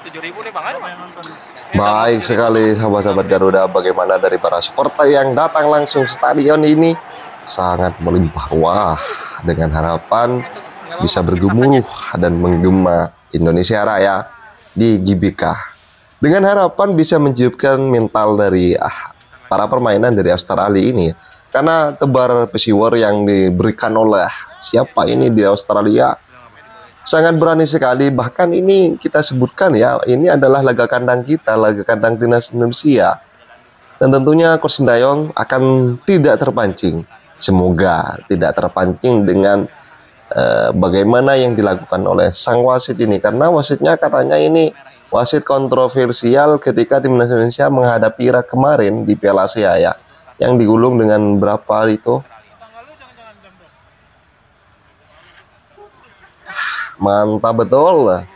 7.000 nih Bang, ayo nonton. Baik sekali sahabat-sahabat Garuda, bagaimana dari para supporter yang datang langsung stadion ini sangat melimpah ruah dengan harapan bisa bergemuruh dan menggema Indonesia Raya di GBK, dengan harapan bisa menjadikan mental dari para permainan dari Australia ini, karena tebar pesiwar yang diberikan oleh siapa ini di Australia sangat berani sekali. Bahkan ini kita sebutkan ya, ini adalah laga kandang kita, laga kandang timnas Indonesia, dan tentunya Coach Sintayong akan tidak terpancing, semoga tidak terpancing dengan bagaimana yang dilakukan oleh sang wasit ini, karena wasitnya katanya ini wasit kontroversial ketika timnas Indonesia menghadapi Irak kemarin di Piala Asia ya, yang digulung dengan berapa itu. Mantap betul.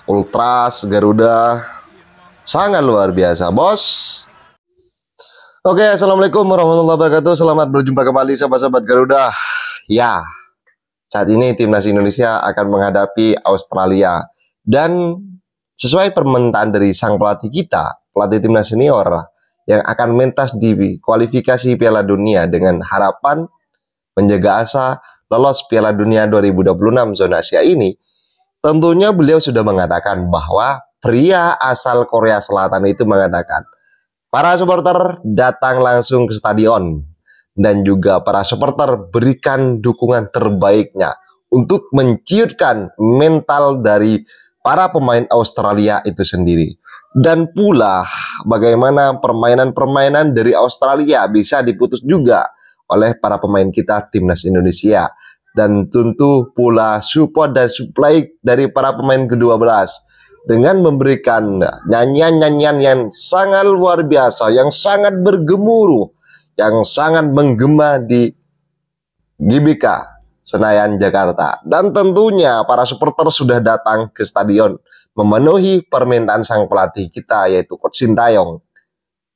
Ultras Garuda sangat luar biasa, bos. Oke, assalamualaikum warahmatullahi wabarakatuh. Selamat berjumpa kembali sahabat-sahabat Garuda. Ya, saat ini timnas Indonesia akan menghadapi Australia, dan sesuai permintaan dari sang pelatih kita, pelatih timnas senior yang akan mentas di kualifikasi Piala Dunia dengan harapan menjaga asa lolos Piala Dunia 2026 zona Asia ini, tentunya beliau sudah mengatakan bahwa pria asal Korea Selatan itu mengatakan para supporter datang langsung ke stadion, dan juga para supporter berikan dukungan terbaiknya untuk menciutkan mental dari para pemain Australia itu sendiri. Dan pula bagaimana permainan-permainan dari Australia bisa diputus juga oleh para pemain kita timnas Indonesia, dan tentu pula support dan supply dari para pemain ke-12 dengan memberikan nyanyian-nyanyian yang sangat luar biasa, yang sangat bergemuruh, yang sangat menggema di GBK Senayan Jakarta. Dan tentunya para supporter sudah datang ke stadion memenuhi permintaan sang pelatih kita, yaitu Coach Sintayong,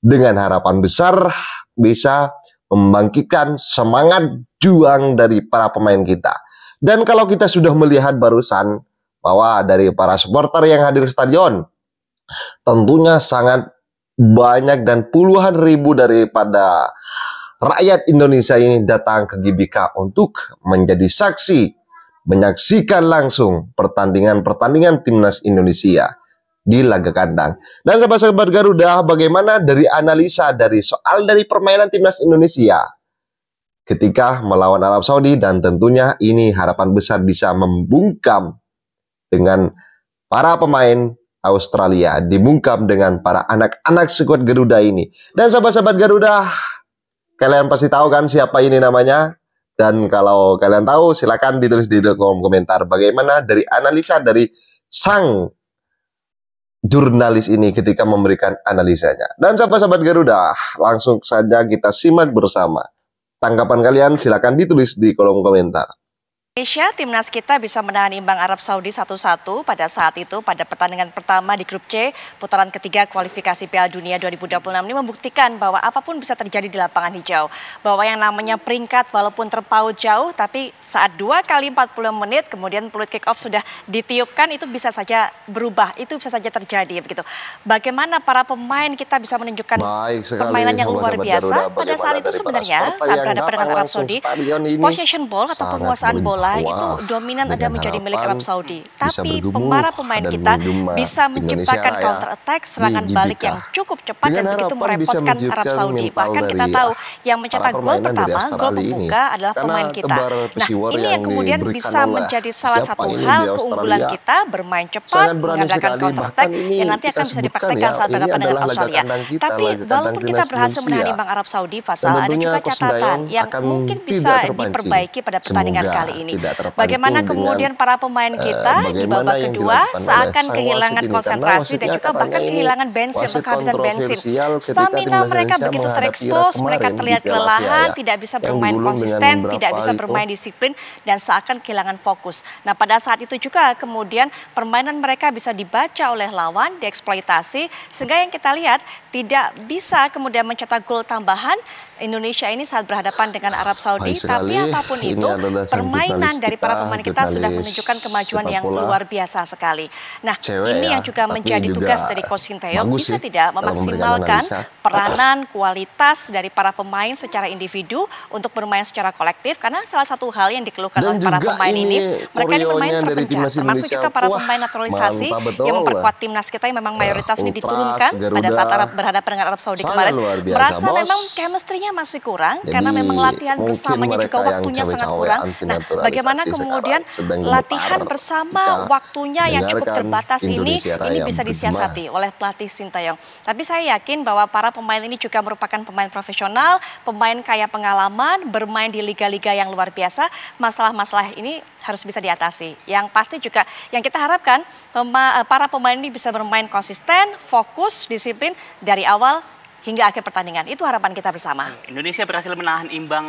dengan harapan besar bisa membangkitkan semangat juang dari para pemain kita. Dan kalau kita sudah melihat barusan bahwa dari para supporter yang hadir di stadion, tentunya sangat banyak dan puluhan ribu daripada rakyat Indonesia ini datang ke GBK untuk menjadi saksi, menyaksikan langsung pertandingan-pertandingan timnas Indonesia di laga kandang. Dan sahabat-sahabat Garuda, bagaimana dari analisa dari soal dari permainan timnas Indonesia ketika melawan Arab Saudi, dan tentunya ini harapan besar bisa membungkam dengan para pemain Australia, dibungkam dengan para anak-anak skuad Garuda ini. Dan sahabat-sahabat Garuda, kalian pasti tahu kan siapa ini namanya? Dan kalau kalian tahu, silakan ditulis di kolom komentar bagaimana dari analisa dari sang jurnalis ini ketika memberikan analisanya. Dan sahabat-sahabat Garuda, langsung saja kita simak bersama. Tanggapan kalian silakan ditulis di kolom komentar. Indonesia, timnas kita bisa menahan imbang Arab Saudi 1-1 pada saat itu pada pertandingan pertama di grup C putaran ketiga kualifikasi Piala Dunia 2026 ini membuktikan bahwa apapun bisa terjadi di lapangan hijau. Bahwa yang namanya peringkat walaupun terpaut jauh, tapi saat 2 kali 40 menit kemudian peluit kick off sudah ditiupkan, itu bisa saja berubah, itu bisa saja terjadi begitu. Bagaimana para pemain kita bisa menunjukkan permainan yang luar biasa pada saat itu sebenarnya saat berhadapan dengan Arab Saudi, possession ball atau penguasaan bola itu dominan ada menjadi milik Arab Saudi. Tapi para pemain kita bisa menciptakan counter attack, serangan balik yang cukup cepat dan begitu merepotkan Arab Saudi. Bahkan kita tahu yang mencetak gol pertama, gol pembuka adalah pemain kita. Nah, ini yang kemudian bisa menjadi salah satu hal keunggulan kita, bermain cepat, mengandalkan counter attack yang nanti akan bisa dipraktekkan saat berhadapan dengan Australia. Tapi walaupun kita berhasil menahan imbang Arab Saudi, Fasal, ada juga catatan yang mungkin bisa diperbaiki pada pertandingan kali ini. Bagaimana kemudian para pemain kita di babak kedua seakan kehilangan konsentrasi dan juga bahkan kehilangan bensin atau kehabisan bensin. Stamina mereka begitu terekspos, mereka terlihat kelelahan, tidak bisa bermain konsisten, tidak bisa bermain disiplin, dan seakan kehilangan fokus. Nah, pada saat itu juga kemudian permainan mereka bisa dibaca oleh lawan, dieksploitasi, sehingga yang kita lihat tidak bisa kemudian mencetak gol tambahan Indonesia ini saat berhadapan dengan Arab Saudi. Tapi apapun itu, permainan permainan dari para pemain kita sudah jurnalis menunjukkan kemajuan sepak yang bola, luar biasa sekali. Nah, cewek ini ya, yang juga tapi menjadi juga tugas dari Coach Sinteyong, bagus bisa sih tidak dalam memberikan memaksimalkan analisa. peranan, kualitas dari para pemain secara individu untuk bermain secara kolektif, karena salah satu hal yang dikeluhkan Dan oleh para juga pemain ini, mereka ini bermain koreonya dari terpencar, timnas termasuk Indonesia, juga para wah pemain naturalisasi mantap betul. yang memperkuat timnas kita yang memang mayoritas ini Ultras, diturunkan pada saat Garuda, berhadapan dengan Arab Saudi sangat kemarin, luar biasa, merasa Bos. memang chemistry-nya masih kurang Jadi karena memang latihan mungkin bersamanya juga mereka yang waktunya sangat cawe-cawe kurang. anti Nah, naturalisasi bagaimana kemudian sekarang sedang latihan gemetar bersama ketika waktunya yang cukup mendengarkan terbatas ini Indonesia Raya bisa bergema. disiasati oleh pelatih Sinteyong. Tapi saya yakin bahwa para pemain ini juga merupakan pemain profesional, pemain kaya pengalaman, bermain di liga-liga yang luar biasa. Masalah-masalah ini harus bisa diatasi. Yang pasti juga yang kita harapkan para pemain ini bisa bermain konsisten, fokus, disiplin dari awal hingga akhir pertandingan. Itu harapan kita bersama. Indonesia berhasil menahan imbang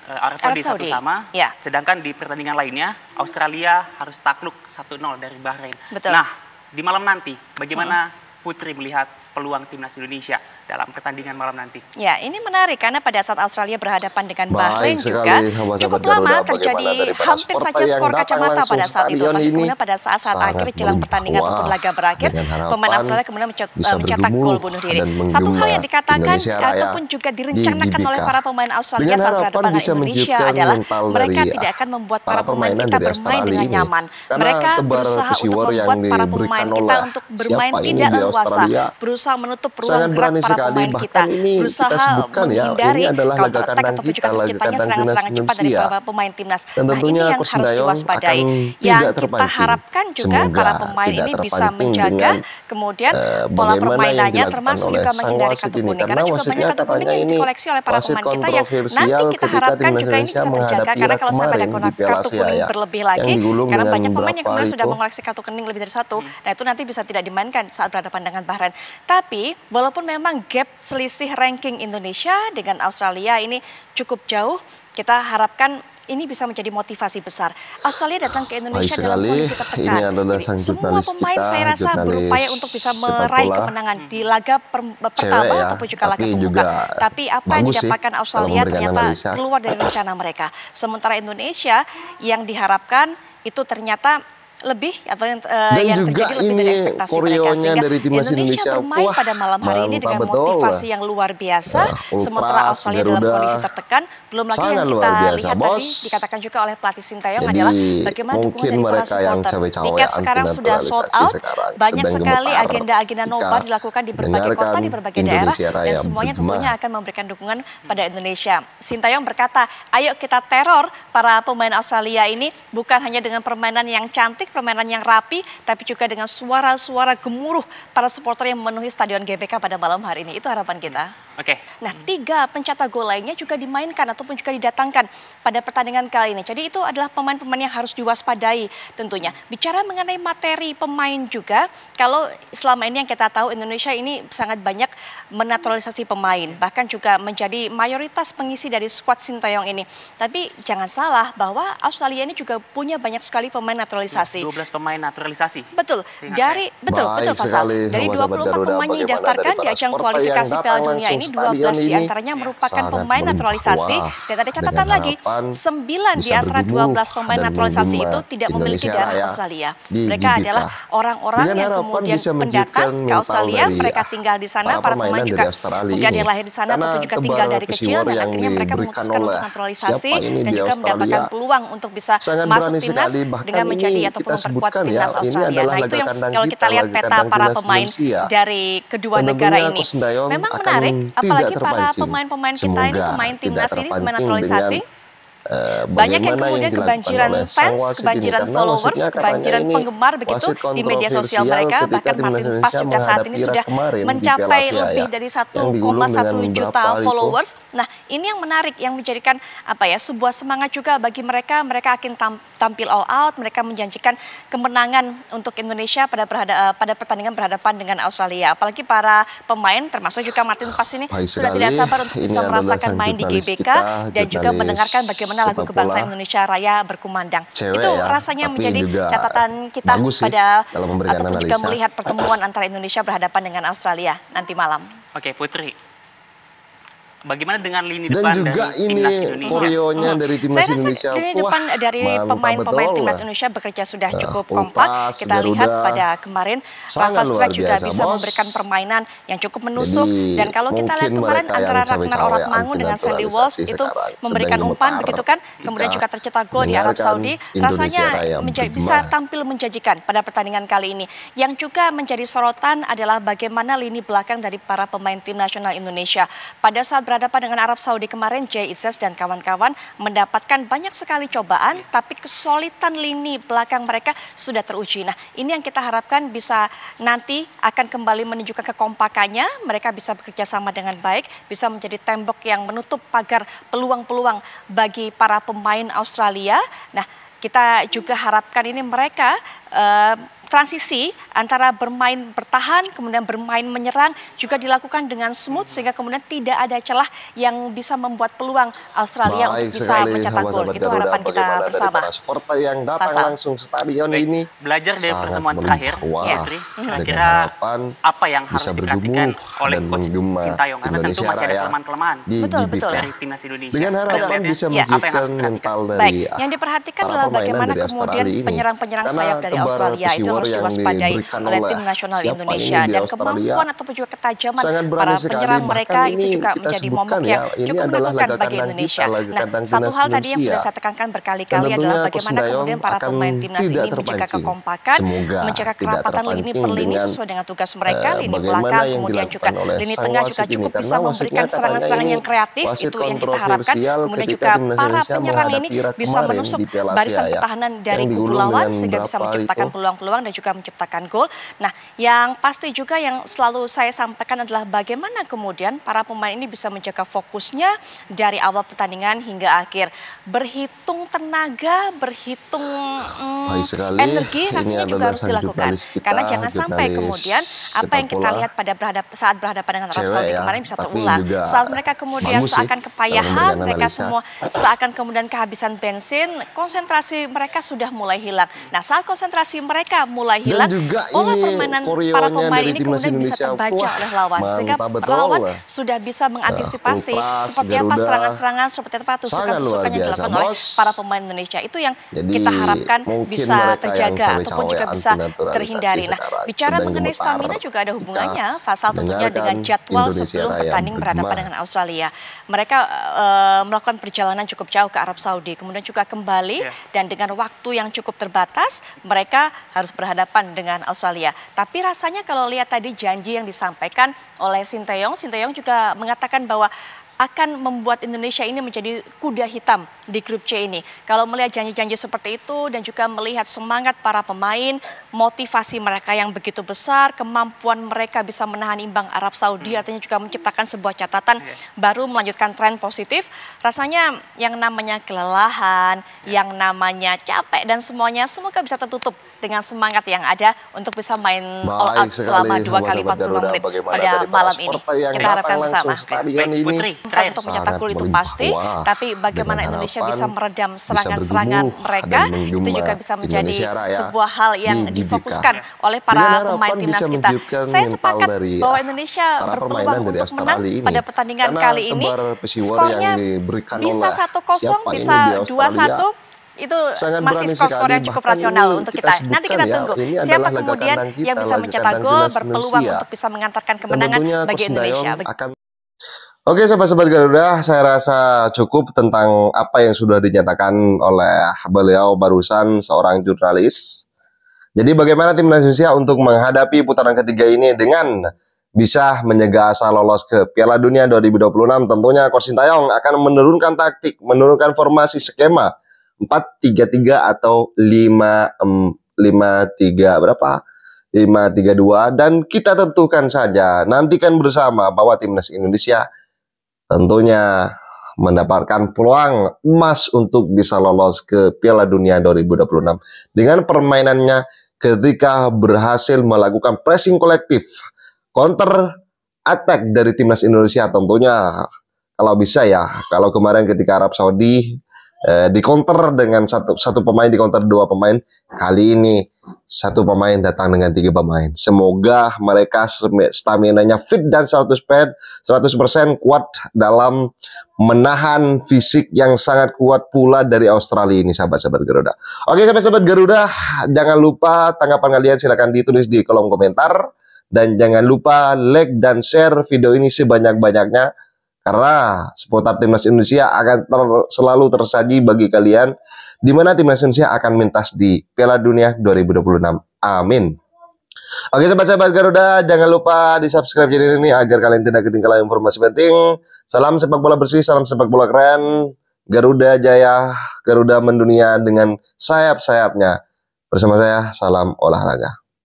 Arab Arab Saudi Saudi. 1-1. Ya. Sedangkan di pertandingan lainnya Australia harus takluk 1-0 dari Bahrain. Betul. Nah, di malam nanti bagaimana Putri melihat peluang timnas Indonesia dalam pertandingan malam nanti? Ya, ini menarik karena pada saat Australia berhadapan dengan Bahrain Baik juga sekali, sahabat-sahabat cukup Garuda, lama bagaimana terjadi daripada hampir supporter saja yang skor datang kacamata langsung pada saat itu. stadion Tapi ini kemudian pada saat sangat akhir jelang pertandingan berbuah ataupun laga berakhir, dengan harapan pemain Australia kemudian bisa mencetak bergumul gol bunuh diri. dan Satu hal menggema yang dikatakan Indonesia Raya ataupun juga di direncanakan oleh GBK. para pemain Australia Dengan saat harapan berhadapan dengan bisa Indonesia menciutkan adalah mental mereka dari tidak akan membuat para para pemain permainan kita dari bermain Australia dengan ini. nyaman. Karena Mereka tebar berusaha untuk pesiwar yang membuat para pemain diberikan kita oleh untuk bermain siapa ini tidak di leluasa, Australia berusaha menutup ruang sangat gerak berani para sekali. pemain kita, Bahkan ini kita berusaha sebutkan ya, menghindari ini adalah laga counter attack kandang ataupun juga kita, laga terciptanya kandang timnas serangan-serangan cepat dari Indonesia. para pemain timnas. Dan Nah, ini tentunya yang Coach harus Sinteyong diwaspadai. akan Yang tidak kita terpancing. harapkan juga Semoga para pemain tidak ini bisa terpancing menjaga dengan kemudian pola bagaimana yang permainannya dilakukan termasuk oleh juga sang menghindari wasit kartu ini. kuning. Karena Karena juga banyak wasitnya kartu kuning katanya yang ini dikoleksi oleh para wasit pemain kita yang nanti kontroversial kita ketika harapkan timnas juga ini Indonesia bisa terjaga. menghadapi Karena Irak kalau sampai ada kemarin di Piala kartu Asia kuning ya, berlebih yang lagi, digulung karena dengan banyak pemain yang berapa kemudian sudah itu. mengoleksi kartu kuning lebih dari satu. Nah, itu nanti bisa tidak dimainkan saat berhadapan dengan Bahrain. Tapi walaupun memang gap selisih ranking Indonesia dengan Australia ini cukup jauh, kita harapkan ini bisa menjadi motivasi besar. Australia datang ke Indonesia Baik dalam sekali. kondisi tertekan. Ini adalah Jadi, sang semua jurnalis pemain kita, saya rasa jurnalis berupaya untuk bisa sepak meraih bola. kemenangan di laga pertama Cewek ya, ataupun juga laga tapi pembuka. juga Tapi apa yang bagus sih didapatkan dalam Australia memberikan ternyata analisa. keluar dari rencana mereka. Sementara Indonesia yang diharapkan itu ternyata lebih atau yang Dan juga terjadi lebih dari ini ekspektasi mereka, koreonya sehingga dari timnas Indonesia, bermain wah, pada malam hari ini mantap dengan betul. motivasi yang luar biasa, Ultras, sementara Australia dalam Garuda, kondisi tertekan. Belum lagi sangat yang luar kita biasa, lihat Bos. tadi dikatakan juga oleh pelatih Sinteyong Jadi adalah bagaimana dukungan mungkin dari para mereka yang supporter. cawe-cawe Tiket sekarang sudah sold anti-naturalisasi out, sekarang banyak sedang sekali gemetar agenda-agenda ketika nobar dilakukan di berbagai kota, mendengarkan di berbagai daerah, Indonesia dan Raya semuanya bergema. tentunya akan memberikan dukungan pada Indonesia. Sinteyong berkata, ayo kita teror para pemain Australia ini, bukan hanya dengan permainan yang cantik, permainan yang rapi, tapi juga dengan suara-suara gemuruh para supporter yang memenuhi Stadion GBK pada malam hari ini. Itu harapan kita. Oke. Nah, 3 pencetak gol lainnya juga dimainkan ataupun juga didatangkan pada pertandingan kali ini. Jadi itu adalah pemain-pemain yang harus diwaspadai tentunya. Bicara mengenai materi pemain juga, kalau selama ini yang kita tahu Indonesia ini sangat banyak menaturalisasi pemain, bahkan juga menjadi mayoritas pengisi dari skuad Sinteyong ini. Tapi jangan salah bahwa Australia ini juga punya banyak sekali pemain naturalisasi. 12 pemain naturalisasi. Betul, Seingat betul Fasal. sekali, Dari sahabat-sahabat 24 Garuda, pemain yang bagaimana didaftarkan di daripada ajang supporter kualifikasi yang Piala datang Dunia langsung ini, stadion 12 ini diantaranya merupakan sangat pemain naturalisasi. berbuah Dan ada catatan dengan lagi, harapan 9 di bisa antara bergumul 12 pemain dan naturalisasi menggema itu tidak memiliki Indonesia darah Raya Australia. di Mereka GBK. adalah orang-orang Dengan yang harapan kemudian bisa pendatang menciutkan ke mental Australia, dari mereka tinggal di sana, para pemain permainan juga dari Australia mungkin ada ini. yang lahir di sana Karena ataupun juga tebar tinggal dari kecil, pesiwar dan yang akhirnya mereka diberikan memutuskan oleh untuk naturalisasi siapa ini dan di juga Australia mendapatkan peluang untuk bisa sangat masuk berani timnas sekali. Bahkan dengan menjadi ini ataupun kita memperkuat sebutkan ya, timnas ini Australia. adalah Nah, itu laga yang kandang kalau kita lihat laga peta kandang para timnas pemain Indonesia. dari kedua Dan negara tentunya ini Coach Sinteyong memang akan menarik, tidak apalagi para terpancing. pemain-pemain kita ini, Semoga pemain tidak timnas ini, pemain terpancing naturalisasi. dengan Banyak yang bagaimana kemudian dilakukan kebanjiran oleh sang fans, wasit ini. kebanjiran Karena followers, wasitnya katanya kebanjiran ini penggemar begitu wasit di media sosial kontroversial mereka. ketika Bahkan timnas Martin Indonesia Paes juga saat ini menghadapi sudah Irak kemarin di Piala mencapai Asia lebih ya, dari yang digulung 1,1 dengan juta berapa itu. followers. Nah, ini yang menarik, yang menjadikan sebuah semangat juga bagi mereka. Mereka akan tampil all out, mereka menjanjikan kemenangan untuk Indonesia pada pertandingan berhadapan dengan Australia. Apalagi para pemain termasuk juga Martin Paes ini Baik sudah sekali. tidak sabar untuk Ini bisa adalah merasakan sang main di jurnalis GBK kita, dan juga jurnalis mendengarkan bagaimana lagu sepak kebangsaan bola. Indonesia Raya berkumandang. Cewek Itu ya, rasanya tapi menjadi juga catatan kita bagus sih pada dalam memberikan ataupun juga analisa. melihat pertemuan antara Indonesia berhadapan dengan Australia nanti malam. Oke, Putri. bagaimana dengan lini Dan depan juga dari timnas ini Indonesia? koreonya dari timnas Saya rasa Indonesia. lini Wah, depan dari mantap pemain-pemain betul timnas lah. Indonesia bekerja sudah Nah, cukup Ultras, kompak. Kita lihat Garuda, pada kemarin sangat Rafa luar Strike juga biasa, bisa Bos. memberikan permainan yang cukup menusuk. Jadi Dan kalau kita lihat mungkin kemarin mereka antara yang Ragnar cawe-cawe Oratmangun dengan Sandy Walsh anti itu sekarang memberikan sedang umpan gemetar. begitu kan, kemudian Kita juga tercetak gol di Arab dengarkan Saudi. Indonesia Raya Rasanya bergema. bisa tampil menjanjikan pada pertandingan kali ini. Yang juga menjadi sorotan adalah bagaimana lini belakang dari para pemain tim nasional Indonesia. Pada saat berhadapan dengan Arab Saudi kemarin, Jay Izzez dan kawan-kawan mendapatkan banyak sekali cobaan, tapi kesulitan lini belakang mereka sudah teruji. Nah, ini yang kita harapkan bisa nanti akan kembali menunjukkan kekompakannya. Mereka bisa bekerja sama dengan baik, bisa menjadi tembok yang menutup pagar peluang-peluang bagi para pemain Australia. Nah, kita juga harapkan ini mereka transisi antara bermain bertahan kemudian bermain menyerang juga dilakukan dengan smooth sehingga kemudian tidak ada celah yang bisa membuat peluang Australia untuk bisa mencetak gol. Itu harapan kita bersama. Para supporter yang datang Fasal. langsung stadion Baik, ini belajar dari sangat pertemuan terakhir, melimpah Putri, dengan kira-kira harapan apa yang harus bisa diperhatikan bergumul oleh dan Coach menggema Sintayong karena tentu Indonesia masih ada Raya kelemahan-kelemahan di Betul, GBK. betul. dari timnas Indonesia. Dengan harapan Anda melihatnya bisa Ya. apa yang harus menunjukkan diperhatikan? mental Baik, dari yang diperhatikan para adalah permainan bagaimana dari kemudian Australia ini. penyerang-penyerang Karena sayap dari kembar Australia itu pesiwar harus yang diwaspadai diberikan oleh oleh tim nasional siapa Indonesia ini di dan Australia kemampuan ataupun juga ketajaman sangat berani para sekali. penyerang mereka Bahkan itu ini juga kita menjadi sebutkan momok ya, yang ini cukup adalah menakutkan laga bagi kandang Indonesia. kita, laga Nah, kandang satu timnas hal tadi yang Indonesia. sudah saya tekankan Dan berkali-kali tentunya adalah Coach bagaimana Sintayong kemudian para akan pemain timnas tidak ini menjaga terpancing. kekompakan, Semoga menjaga tidak kerapatan lini terpancing per lini dengan sesuai dengan tugas mereka, lini bagaimana belakang, yang kemudian juga dilakukan oleh lini sang tengah juga wasit ini. cukup Karena bisa wasitnya memberikan katanya serangan-serangan ini yang kreatif, wasit itu yang kita harapkan. kontroversial Kemudian ketika juga timnas para Indonesia penyerang ini menghadapi Irak bisa kemarin menusuk di Piala barisan Asia ya, pertahanan dari yang kubu digulung lawan dengan sehingga bisa berapa menciptakan itu? peluang-peluang dan juga menciptakan gol. Nah, yang pasti juga yang selalu saya sampaikan adalah bagaimana kemudian para pemain ini bisa menjaga fokusnya dari awal pertandingan hingga akhir. Berhitung tenaga, berhitung Baik sekali. energi Ini rasanya juga adalah harus sang dilakukan. jurnalis kita, Karena jangan sampai jurnalis kemudian apa yang kita sepak bola. lihat pada saat berhadapan dengan Arab Cewek Saudi ya, kemarin bisa tapi terulang. juga Saat mereka kemudian bagus sih seakan dalam kepayahan, memberikan mereka analisa. semua seakan kemudian kehabisan bensin, konsentrasi mereka sudah mulai hilang. Nah, saat konsentrasi mereka mulai Dan hilang, juga pola ini permainan para koreonya pemain dari ini timnas kemudian bisa Indonesia. terbaca Wah, oleh lawan. Sehingga mantap betul lawan lah. sudah bisa mengantisipasi Ultras, seperti apa Garuda, serangan-serangan, seperti apa sangat luar tusukan-tusukan yang biasa, dilakukan oleh Bos. para pemain Indonesia. Itu yang Jadi kita harapkan mungkin bisa mereka yang terjaga ataupun juga cawe-cawe bisa antinaturalisasi terhindari. Nah, sekarang bicara sedang mengenai gemetar. stamina juga ada hubungannya, Kita Fasal tentunya dengan dengarkan jadwal Indonesia sebelum Raya pertanding berhadapan bergema. dengan Australia. Mereka melakukan perjalanan cukup jauh ke Arab Saudi, kemudian juga kembali dan dengan waktu yang cukup terbatas, mereka harus berhadapan dengan Australia. Tapi rasanya kalau lihat tadi janji yang disampaikan oleh Sintayong juga mengatakan bahwa akan membuat Indonesia ini menjadi kuda hitam di grup C ini. Kalau melihat janji-janji seperti itu dan juga melihat semangat para pemain, motivasi mereka yang begitu besar, kemampuan mereka bisa menahan imbang Arab Saudi, artinya juga menciptakan sebuah catatan baru melanjutkan tren positif. Rasanya yang namanya kelelahan, yang namanya capek dan semuanya semoga bisa tertutup dengan semangat yang ada untuk bisa main all out selama 2 kali 45 menit pada malam ini. Kita harapkan bersama. Stadion Putri, ini terakhir. Untuk mencetak gol itu melimpah. pasti, Wah, tapi bagaimana dengan Indonesia harapan bisa meredam bisa serangan-serangan bergumul mereka, dan menggema itu juga bisa menjadi Indonesia Raya sebuah hal yang di GBK. difokuskan oleh Dengan para harapan pemain timnas bisa kita. menunjukkan Saya mental sepakat dari bahwa Indonesia para berpeluang permainan dari untuk menang Australia ini. pada pertandingan Karena kali ini. kembar pesiwar Skornya yang diberikan bisa oleh 1-0, siapa ini bisa di Australia 2-1. Itu sangat masih berani skor-skor sekali. yang cukup Bahkan rasional ini untuk kita kita. Nanti sebutkan kita ya, tunggu ini siapa adalah laga kemudian kandang kita, yang bisa laga mencetak kandang gol, timnas berpeluang Indonesia. untuk bisa mengantarkan Dan kemenangan tentunya bagi Coach Indonesia. Sintayong akan. Oke, sahabat-sahabat Garuda, saya rasa cukup tentang apa yang sudah dinyatakan oleh beliau barusan, seorang jurnalis. Jadi bagaimana timnas Indonesia untuk menghadapi putaran ketiga ini dengan bisa menyegah asa lolos ke Piala Dunia 2026. Tentunya Coach Sintayong akan menurunkan taktik, menurunkan formasi skema 4-3-3 atau 5-3 berapa? 5-3-2, dan kita tentukan saja, nantikan bersama bahwa timnas Indonesia tentunya mendapatkan peluang emas untuk bisa lolos ke Piala Dunia 2026 dengan permainannya ketika berhasil melakukan pressing kolektif, counter attack dari timnas Indonesia. Tentunya kalau bisa ya, kalau kemarin ketika Arab Saudi di counter dengan satu pemain, di counter 2 pemain, kali ini satu pemain datang dengan 3 pemain. Semoga mereka stamina-nya fit dan 100% kuat dalam menahan fisik yang sangat kuat pula dari Australia ini, sahabat-sahabat Garuda. Oke, sahabat-sahabat Garuda, jangan lupa tanggapan kalian silahkan ditulis di kolom komentar. Dan jangan lupa like dan share video ini sebanyak-banyaknya, karena seputar Timnas Indonesia akan selalu tersaji bagi kalian, di mana Timnas Indonesia akan mentas di Piala Dunia 2026. Amin. Oke, sahabat-sahabat Garuda, jangan lupa di subscribe channel ini agar kalian tidak ketinggalan informasi penting. Salam sepak bola bersih, salam sepak bola keren. Garuda Jaya, Garuda mendunia dengan sayap-sayapnya. Bersama saya, salam olahraga.